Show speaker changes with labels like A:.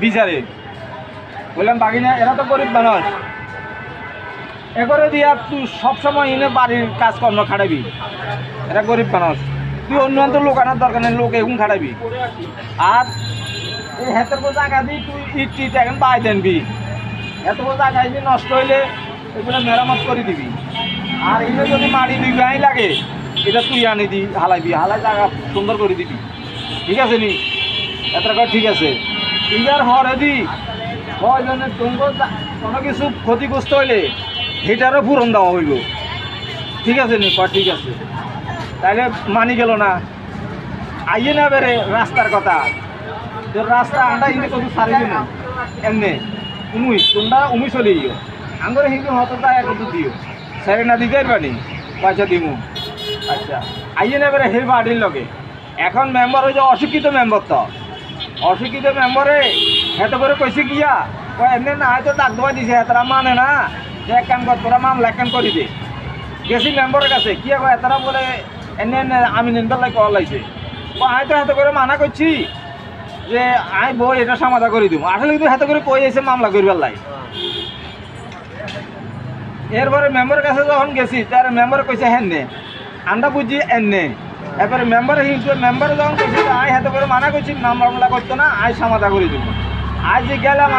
A: বিচারে। বললাম বাগিনা এরা তো গরিব মানুষ, এ করে দিয়া তুই সবসময় এনে বাড়ির কাজকর্ম খাটাবি, এরা গরিব মানুষ, তুই অন্য লোক আনার দরকার নেই, লোক এখন খাটাবি। আর এই হেতের জায়গা দিয়ে তুই ইট এখন পাই দেনবি, এত জায়গা দিয়ে নষ্ট হইলে এগুলো মেরামত করে দিবি। আর এগুলো যদি মাটি দুই গাই লাগে এটা তুই আনি দি হালাইবি, হালাই জায়গা সুন্দর করে দিবি, ঠিক আছে নি? এত ঠিক আছে। ইয়ার হরে দি কয়জনে কোনো কিছু ক্ষতিগ্রস্ত হইলে সেটারও পূরণ দেওয়া হইল, ঠিক আছে নি? ঠিক আছে, তাইলে মানি গেল না, আইয়ে না বেড়ে রাস্তার কথা, তোর রাস্তা আন্ডা ইনে কত সারি দিন এমনি তোমরা চলে গিয়ে আঙ্গরে হিন্দু হতো তাই একটু দিও, সারি না দিতে পারি পয়সা দিমু। আচ্ছা, আইয়ে না বেড়ে হে বাড়ির লগে এখন মেম্বার হয়ে যে অশিক্ষিত মেম্বার, তো অশিক্ষিত মেম্বারে এত করে কইছে গিয়া এমনি না হয়তো ডাক দেওয়া দিছে, তারা মানে না যে এক কাম কর তোরা মামলা এক কাম করি দে। গেছি মেম্বারের কাছে কি কয় তারা বলে এনে এনে আমি নিনবার লাগে কল লাগছে, আমি তো হাতে করে মানা করছি যে আমি বই এটা সমাধা করে দিব, আসলে কিন্তু হাতে করে কই এসে মামলা করবার লাই। এরপরে মেম্বারের কাছে যখন গেছি তার মেম্বার কইছে হ্যাঁ নে আন্ডা বুঝি এনে, এরপরে মেম্বারে যখন কইছে আই হাতে করে মানা করছি মামলা করতো না, আই সমাধা করে দিব। আজ যে গেলাম